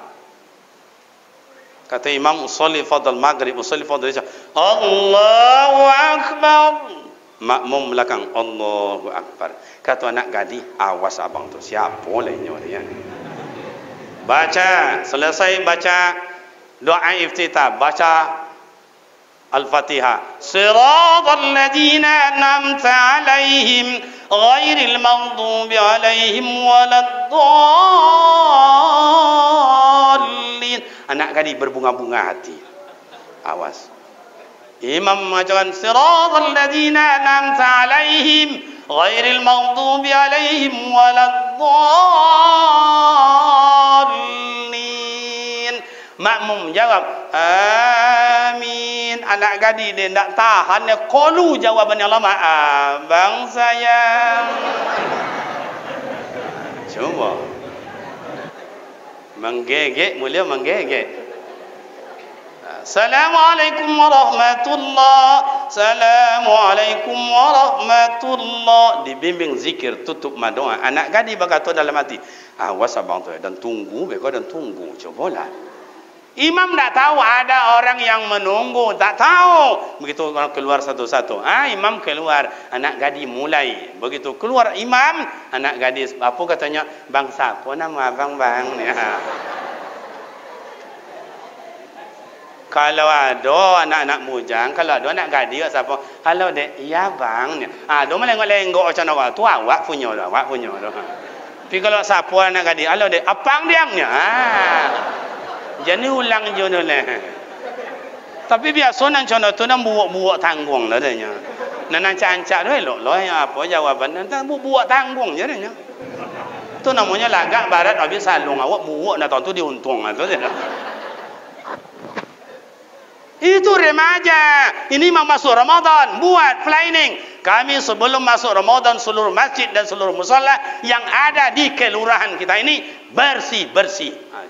Kata Imam usolli fadl maghrib, usolli fadl isya. Allahu Akbar. Makmum belakang Allahu Akbar. Kata anak gadis, awas abang tu siapa lainnya dia. Baca, selesai baca doa iftitah, baca Al-Fatihah. Siratal ladzina an'amta 'alaihim ghairil maghdubi 'alaihim waladdallin. Anak gadis berbunga-bunga hati. Awas. Imam mengajarkan siratal ladzina an'amta 'alaihim ghairil maghdubi 'alaihim waladdallin. Makmum jawab amin. Anak gadis dia tak tahan dia qalu jawabannya lama. Abang sayang. Cuba menggegek, mulia menggegek. Assalamualaikum warahmatullah. Assalamualaikum warahmatullah. Dibimbing zikir, tutup madoa. Anak gadis berkata dalam hati, awas abang tu dan tunggu, beko dan tunggu. Cobalah. Imam tak tahu ada orang yang menunggu, tak tahu. Begitu orang keluar satu-satu. Imam keluar, anak gadis mulai. Begitu keluar imam, anak gadis apa katanya? Bang siapa nama abang bang ni? Kalau ada anak-anak mujang, kalau ada anak gadis siapa? Halo dek, iya bang. Ada melengok-lenggok macam orang tu awak punya dah, awak punya dah. Tapi kalau siapa anak gadis, halo dek, apang diamnya? Jadi ulang je lah. Tapi biasa nan contoh tu nan buat tanggung lah dia. Nan ancak-ancak tu elok lah apa jawapan nan buat tanggung je dia. Tu namanya lagak barat habis salung awak buat nak tahu tu diuntung lah tu dia. Itu remaja. Ini mau masuk Ramadan, buat planning. Kami sebelum masuk Ramadan seluruh masjid dan seluruh musalla yang ada di kelurahan kita ini bersih.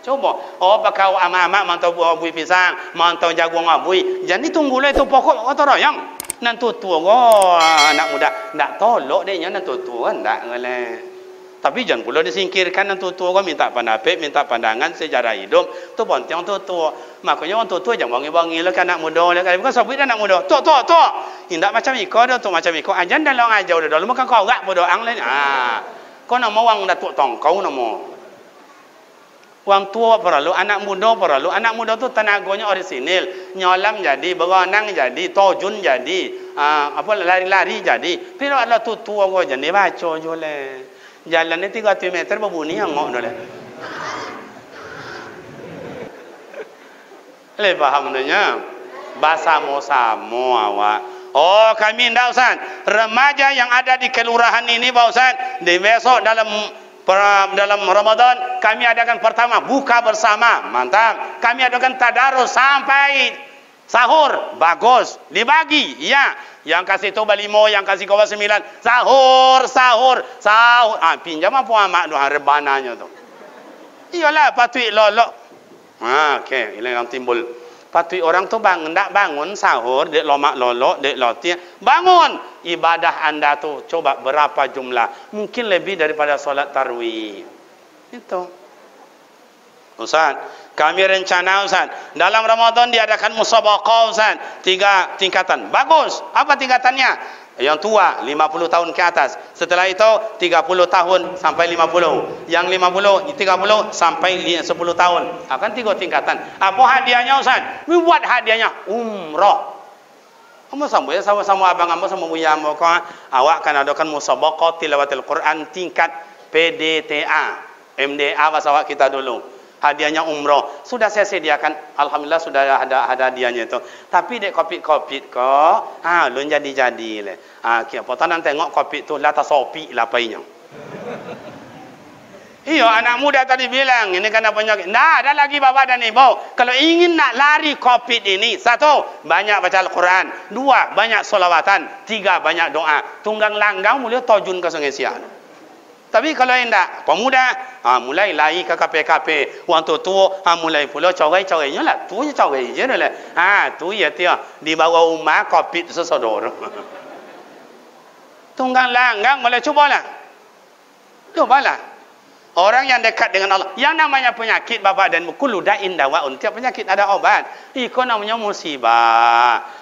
Coba, pakai ama-ama mantau buah bui pisang, mantau jagung abui. Jadi tunggulah itu pokok kata royong. Nan tua anak muda ndak tolok dia nan tua ndak ngale. Tapi jangan pula disingkirkan yang tua kau minta pendapat, minta pandangan sejarah hidup. Tu ponteng tua. Makanya orang tua jangan wangi-wangi lah kan anak muda lah. Bukan sabit anak muda. Tua. Tidak macam iko dah, tu macam iko. Ajan dah long ajar dah. Lalu makan kau gak bodoh ang lain. Kau nama wang datuk tongkau nama. Wang tua perlu, anak muda perlu. Anak muda tu tenaganya orisinil. Nyolam jadi, berenang jadi, tojun jadi, lari-lari jadi. Pero ada tu tua gua jadi baca je le. Jalan ni 300 meter berbunyi hangok dah le. Le faham nanya? Basamo-samo awak. Oh, kami ndak Ustaz. Remaja yang ada di kelurahan ini Pak Ustaz, di besok dalam Ramadan kami adakan pertama buka bersama, mantap. Kami adakan tadarus sampai sahur, bagus. Dibagi, ya. Yang kasih toba 5, yang kasih koba 9, sahur. Pinjam apa amak doa rebananya tu. Iyalah patut lolok. Okey, ini yang timbul. Patut orang tu ndak bangun sahur, dek lomak lolok, dek lotia. Bangun. Ibadah anda tu coba berapa jumlah? Mungkin lebih daripada solat tarawih. Itu. Ustaz, kami rencana Ustaz, dalam Ramadan diadakan musabaqah Ustaz, 3 tingkatan. Bagus. Apa tingkatannya? Yang tua 50 tahun ke atas. Setelah itu 30 tahun sampai 50. Yang 50, 30 sampai 10 tahun. Akan 3 tingkatan. Apa hadiahnya Ustaz? Buat hadiahnya umrah. Kamu sama abang kamu sama buya kamu awak kan adakan musabaqah tilawatil Quran tingkat PDTA, MDA bahasa awak kita dulu. Hadiahnya umrah. Sudah saya sediakan, alhamdulillah sudah ada hadiahnya itu. Tapi dek kopi kok, belum jadi le. Kita potan tengok kopi tu lah tasopi lah painya. Iya, anak muda tadi bilang ini karena penyakit. Nah, ada lagi bapak dan ibu. Kalau ingin nak lari COVID ini, 1, banyak baca Al-Quran. 2, banyak solawatan. 3, banyak doa. Tunggang langgang mulai tojun ke Sungai Siak. Tapi kalau hendak pemuda, mulai lari ke KP. Waktu tu, mulai pula cawe-cawenya lah. Tu je cawe je lah. Tu ya dia di bawah rumah COVID sesodor. Tunggang langgang mulai cubalah. Orang yang dekat dengan Allah, yang namanya penyakit bapak dan kullu da'in dawaun, tiap penyakit ada obat. Iko namanya musibah,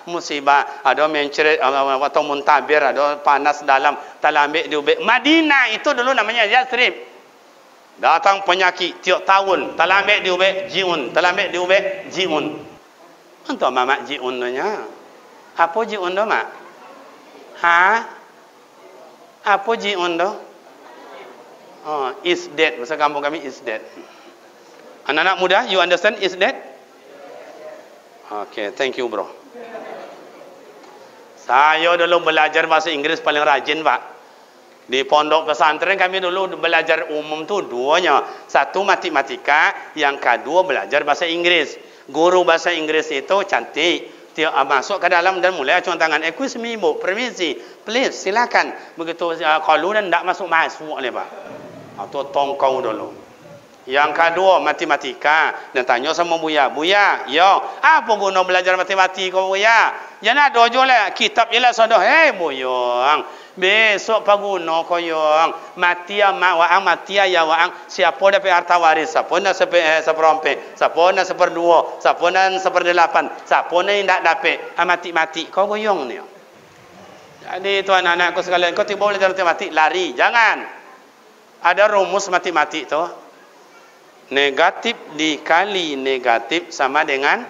ada menceret atau muntabir, ada panas dalam, talambik diubek. Madinah itu dulu namanya Yathrib. Datang penyakit tiap tahun, talambik diubek jiun, Untuk mamak jiun nya. Apa jiun tu mak? Apa jiun tu? Is dead. Bahasa kampung kami is dead. Anak-anak muda, you understand is dead? Okay, thank you bro. Saya dulu belajar bahasa Inggris paling rajin pak. Di pondok pesantren kami dulu belajar umum tu 2-nya. 1 matematika, yang kedua belajar bahasa Inggris. Guru bahasa Inggris itu cantik. Dia masuk ke dalam dan mulai acung tangan. Excuse me bu, permisi, please silakan. Begitu kalau dan tak masuk oleh pak. Atau tongkau dulu. Yang kedua matematika, dan tanya sama buya, yo, apa guna belajar matematika buya? Jangan ada je lah, kitab ialah sodoh. Buyang, besok paguna koyong, matia waang, matia ya waang, siapa dapat harta waris, siapa nak seperempat, siapa nak 1/2, siapa nak 1/8, siapa nak tidak dapat, mati kau koyong ni. Jadi tuan anak-anakku sekalian, kau tiba belajar matematik, lari, jangan. Ada rumus matematik tu. Negatif dikali negatif sama dengan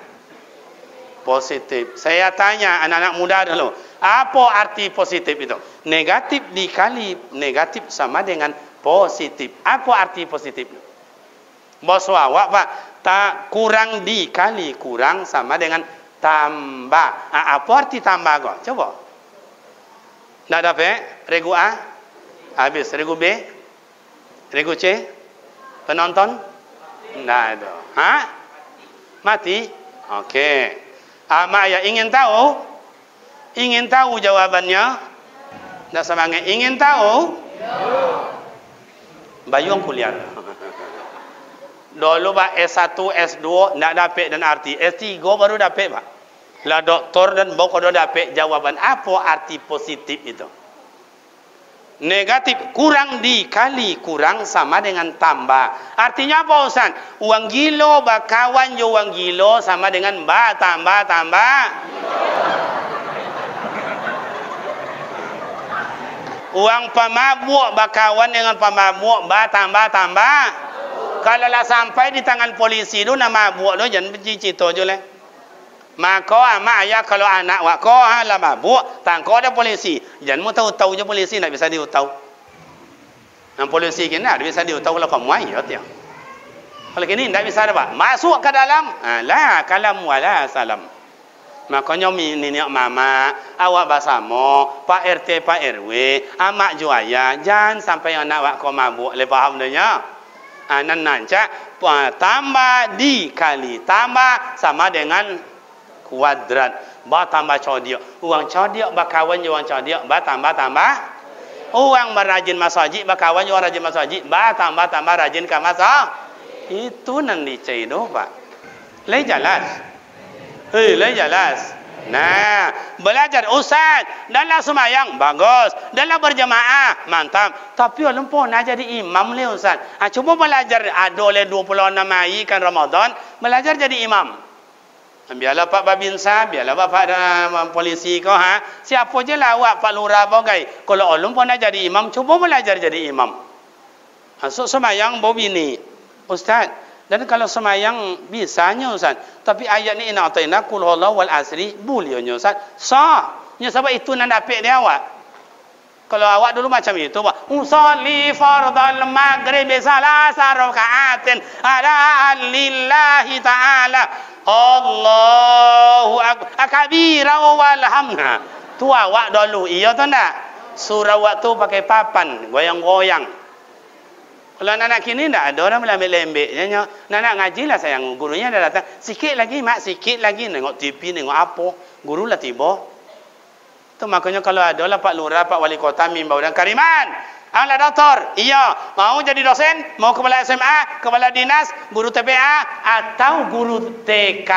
positif. Saya tanya anak-anak muda dulu, apa arti positif itu? Negatif dikali negatif sama dengan positif. Apa arti positif? Bos awak pak, kurang dikali kurang sama dengan tambah. Apa arti tambah kok? Coba. Nak dapat? Regu A habis, regu B, regu C, penonton? Nah itu. Mati? Okey. Mak ya ingin tahu? Ingin tahu jawabannya? Tak semangat. Ingin tahu? Bayung kuliah. Dulu pak S1, S2 nak dapat dan arti. S3 baru dapat pak. Lah doktor dan baru dapat jawaban apa arti positif itu. Negatif kurang dikali kurang sama dengan tambah. Artinya apa Ustaz? Uang gilo bakawan jo uang gilo sama dengan tambah. Uang pemabuk berkawan dengan pemabuk tambah. Kalau lah sampai di tangan polisi tu nama mabuk tu jangan bercita je lah. Maka amak ayah kalau anak wak ko lah mabuk, tangkau ada polisi. Jangan mau tahu je polisi nak bisa diutau. Yang polisi kini nak bisa diutau kalau kamu ayat ya. Kalau kini tak bisa dapat masuk ke dalam, lah kalam wala salam. Makanya nenek mama, awak bersama, Pak RT, Pak RW, amak juaya, jangan sampai anak wak kau mabuk. Le faham dia? Nanca tambah dikali tambah sama dengan kuadrat. Ba tambah codiak. Uang codiak berkawan dengan uang codiak, ba tambah. Uang berajin masjid berkawan dengan rajin masjid, ba tambah rajin ke masjid. Itu nanti caido Pak. Lai jelas. Lai jelas. Nah, belajar ustaz dalam sembahyang bagus, dalam berjemaah mantap. Tapi ulun pun nak jadi imam le ustaz. Cuba belajar ada le 26 hari kan Ramadan, belajar jadi imam. Biarlah Pak Babinsa, biarlah Pak polisi kau siapa je lah awak Pak Lurah bagai. Kalau ulun pun nak jadi imam, cuba belajar jadi imam. Masuk sembahyang bawa bini. Ustaz, dan kalau semayang bisanya Ustaz. Tapi ayat ni inna ataina qul huwallahu wal asri bolehnya Ustaz. Sah. Nya sebab itu nak dapat dia awak. Kalau awak dulu macam itu, Pak. Usolli fardal maghrib salasa raka'atin ala lillahi ta'ala. Allahu akbar walhamdulillah. Tu awak dulu. Iya tu tak? Surah waktu pakai papan, goyang-goyang. Kalau anak kini tak ada orang melembek-lembek. Nak ngaji lah sayang. Gurunya dah datang. Sikit lagi mak, sikit lagi. Nengok TV, nengok apa. Guru lah tiba. Itu makanya kalau ada lah Pak Lurah, Pak Wali Kota, Mimbau dan Kariman. Ala doktor. Iya. Mau jadi dosen? Mau kepala SMA? Kepala dinas? Guru TPA? Atau guru TK?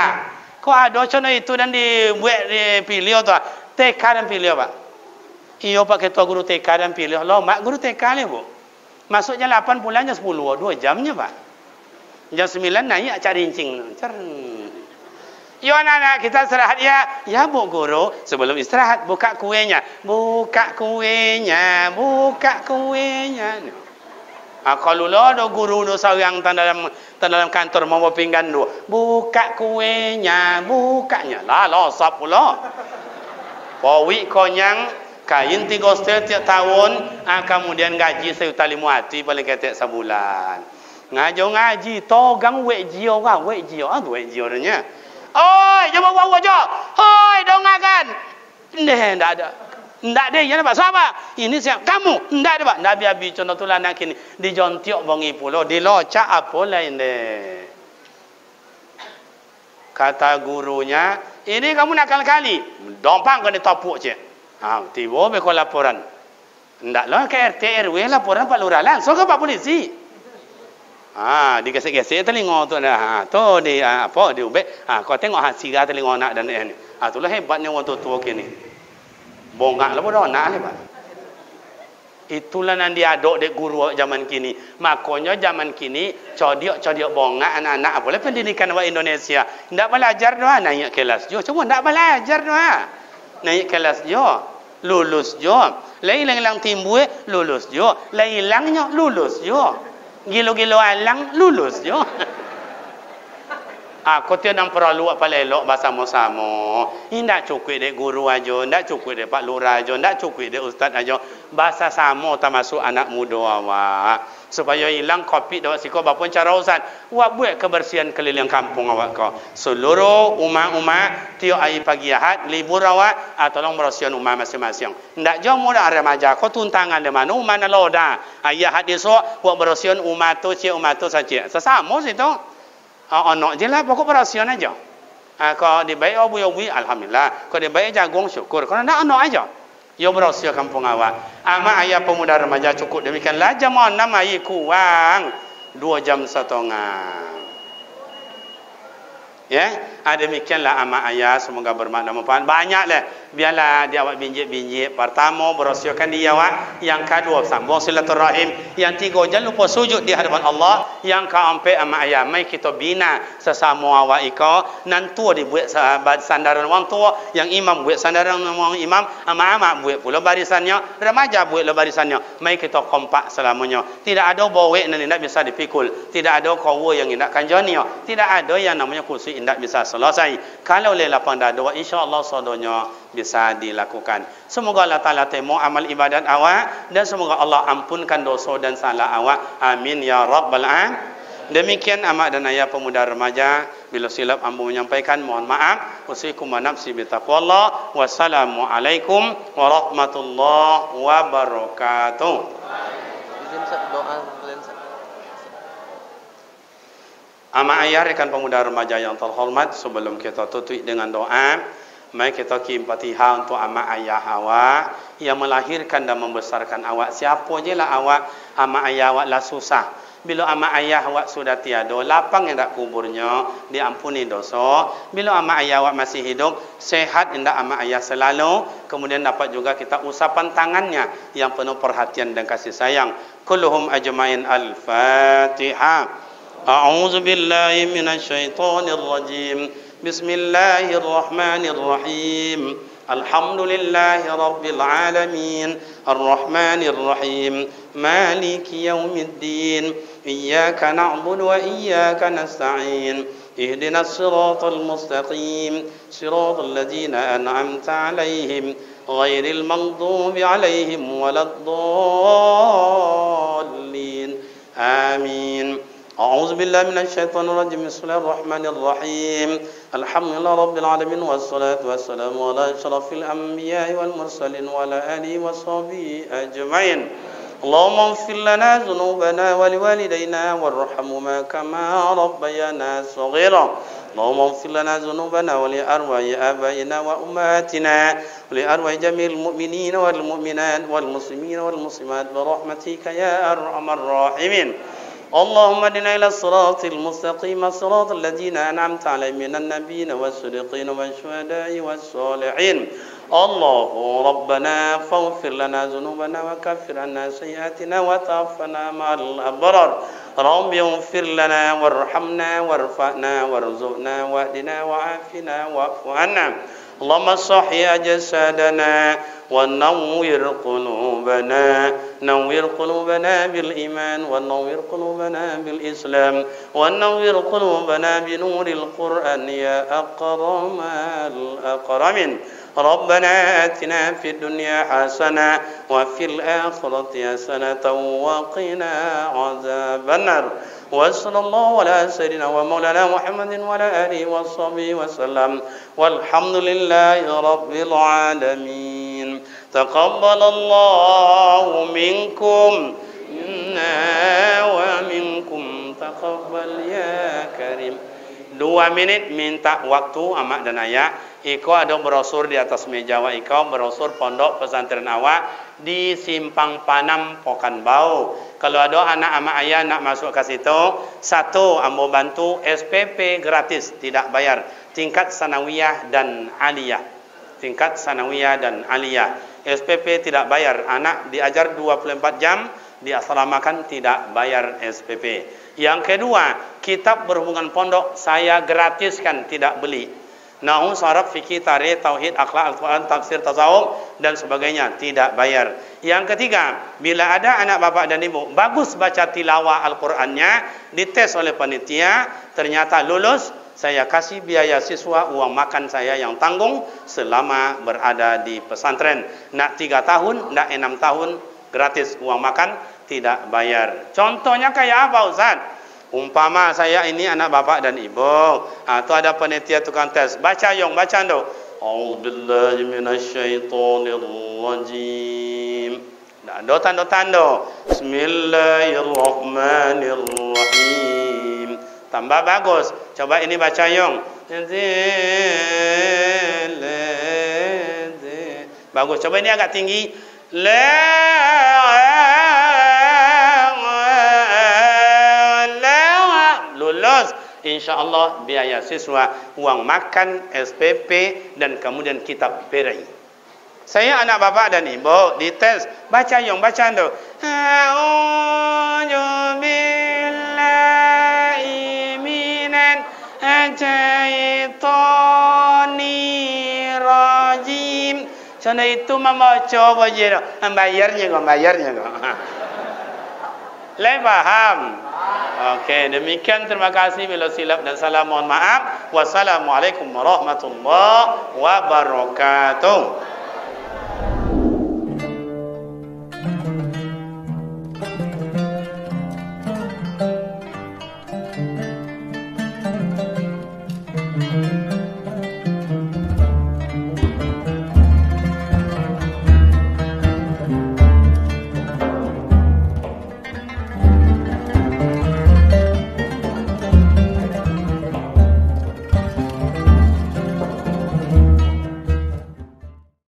Kok ada contoh itu dan dibuat dipilih tu? TK dan pilih Pak. Iya Pak Ketua guru TK dan pilih. Loh mak guru TK ni Bu. Masuknya 8 bulannya 10, 2 jamnya Pak. Jam 9 naik cari rincing. Yo anak-anak kita istirahat ya. Ya Bu Guru, sebelum istirahat buka kuenya. Buka kuenya. Kalau lo ada guru do sayang dalam kantor mau pinggan do. Buka kuenya, bukanya. Lah losap pula. Pawi konyang kain 3 setiap tahun, kemudian gaji $1.5 paling ketek sebulan. Ngaji togang wek jio kan, wek jio nya. Oi, coba bawa jo. Hoi, dongakan. Ndak ada. Ndak ada ya Pak. Siapa? Ini siapa? Kamu. Ndak ada Pak. Nabi contoh tu anak kini dijontiok bongi pulo, dilocak apa lain deh. Kata gurunya, ini kamu nakal kali. Dompang kena topuk je. Tiba berkau laporan. Ndaklah ke RT RW laporan Pak Lurah langsung ke Pak Polisi. Digesek-gesek telinga tu dah. Tu di apa diubek. Kau tengok hasil telinga anak dan ni. Itulah hebatnya orang tua kini. Bongkak lah bodoh anak ni Pak. Itulah nanti aduk dek guru zaman kini. Makanya zaman kini codiok bongkak anak-anak boleh pendidikan wa Indonesia. Ndak belajar doa naik kelas jo. Cuma ndak belajar doa. Naik kelas jo. Lulus jo. Lai-lang timbul lulus jo. Lai-langnya lulus jo. Gilo-gilo alang lulus jo. Aku tiada perlu apa lelok bersama-sama. Tidak cukup dek guru aja, tidak cukup dek Pak Lurah aja, tidak cukup dek ustaz aja. Bahasa sama termasuk anak muda awak. Supaya hilang kopi dawak siko bapun cara ustaz. Awak buat kebersihan keliling kampung awak kau. Seluruh umat tiap hari pagi Ahad libur awak tolong bersihan umat masing-masing. Tidak jauh muda remaja kau tuntangan di mana umat loda. Ayah hadis awak bersihan umat tu saja. Sesama situ. Anak je lah pokok berasian aja. Kalau dibaik abu-abu alhamdulillah. Kalau dibaik jagung syukur. Kalau nak anak aja. Yo berasian kampung awak. Ama ayah pemuda remaja cukup demikianlah jam 6 air kurang 2 jam setengah. Ya, demikianlah ama ayah semoga bermakna manfaat banyaklah. Biarlah dia awak binjit-binjit. Pertama berasiakan dia awak, yang kedua sambung silaturahim, yang tiga jangan lupa sujud di hadapan Allah. yang ka ampe ama ayah mai kita bina sesama awak iko nan tua dibuat sahabat sandaran wang tua yang imam buat sandaran wang imam ama buat pula barisannya remaja buat pula barisannya mai kita kompak selamanya tidak ada bawe nan tidak bisa dipikul tidak ada kawa yang tidak kanjonio tidak ada yang namanya kursi tidak bisa selesai kalau le lapang dada insyaallah sodonya bisa dilakukan semoga Allah Taala temu amal ibadat awak dan semoga Allah ampunkan dosa dan salah awak amin ya rabbal alamin. Demikian amak dan ayah pemuda remaja bila silap ambu menyampaikan mohon maaf usikum wa nafsi bi taqwallah wassalamualaikum warahmatullahi wabarakatuh. Izin Ustaz doa kalian Ustaz. Amak ayah rekan pemuda remaja yang terhormat sebelum kita tutup dengan doa mari kita kirim Fatihah untuk amak ayah awak yang melahirkan dan membesarkan awak siapa je lah awak amak ayah awak lah susah bila amak ayah awak sudah tiada lapang hendak kuburnya diampuni dosa bila amak ayah awak masih hidup sehat hendak amak ayah selalu kemudian dapat juga kita usapan tangannya yang penuh perhatian dan kasih sayang kulluhum ajmain al-fatihah a'udzu billahi minasyaitonir rajim bismillahir rahmanir rahim alhamdulillahi rabbil alamin arrahmanir rahim maliki yaumiddin إياك نعبد وإياك نستعين اهدنا الصراط المستقيم صراط الذين أنعمت عليهم غير المغضوب عليهم ولا الضالين آمين أعوذ بالله من الشيطان الرجيم بسم الله الرحمن الرحيم الحمد لله رب العالمين والصلاة والسلام على أشرف الأنبياء والمرسلين وعلى آله وصحبه أجمعين اللهم اغفر لنا ذنوبنا ولوالدينا وارحمهما كما ربيانا صغيرا اللهم اغفر لنا ذنوبنا ولأرواح آبائنا وأمهاتنا ولأرواح جميع المؤمنين والمؤمنات والمسلمين والمسلمات برحمتك يا أرحم الراحمين اللهم اهدنا إلى الصراط المستقيم صراط الذين أنعمت عليهم من النبيين والصديقين والشهداء والصالحين الله ربنا فاغفر لنا ذنوبنا وكفر عنا سيئاتنا وتوفنا مع الأبرار رب اغفر لنا وارحمنا وارفعنا وارزقنا واهدنا وعافنا واعف عنا اللهم صحي أجسادنا ونور قلوبنا نور قلوبنا بالإيمان ونور قلوبنا بالإسلام ونور قلوبنا بنور القرآن يا أكرم الأكرمين ربنا آتنا في الدنيا حسنة وفي الآخرة حسنة وقنا عذاب النار وصلى الله على سيدنا ومولانا محمد وعلى آله وصحبه وسلم والحمد لله رب العالمين تقبل الله منكم منا ومنكم تقبل يا كريم 2 minit minta waktu amak dan ayah. Iko ada brosur di atas meja awak iko, brosur pondok pesantren awak di Simpang Panam Pokanbau. Kalau ada anak amak ayah nak masuk ke situ, satu ambo bantu SPP gratis, tidak bayar. Tingkat sanawiyah dan aliyah. Tingkat sanawiyah dan aliyah. SPP tidak bayar. Anak diajar 24 jam, diasramakan tidak bayar SPP. Yang kedua, kitab berhubungan pondok saya gratiskan, tidak beli. Nahwu, saraf, fikih, tarikh, tauhid, akhlak, Al-Quran, tafsir, tasawuf dan sebagainya tidak bayar. Yang ketiga, bila ada anak bapak dan ibu bagus baca tilawah Al-Qurannya, dites oleh panitia, ternyata lulus, saya kasih biaya siswa, uang makan saya yang tanggung selama berada di pesantren. Nak 3 tahun, nak 6 tahun, gratis uang makan, tidak bayar. Contohnya kayak apa Ustaz? Umpama saya ini anak bapak dan ibu, atau ada panitia tukang tes, baca yong, baca ndo. A'udzubillahi minasyaitonirrajim. Nah, tanda-tanda. Bismillahirrahmanirrahim. Tambah bagus. Coba ini baca yong. Bagus. Coba ini agak tinggi. Lulus, insyaAllah biaya siswa, uang makan, SPP dan kemudian kitab perai. Saya anak bapak dan ibu dites, baca yong, baca ndo. A'udzubillah minasyaitonir rajim. Sana itu membaca apa je dah? Bayarnya kau. Lai faham? Okey, demikian terima kasih bila silap dan salah mohon maaf. Wassalamualaikum warahmatullahi wabarakatuh.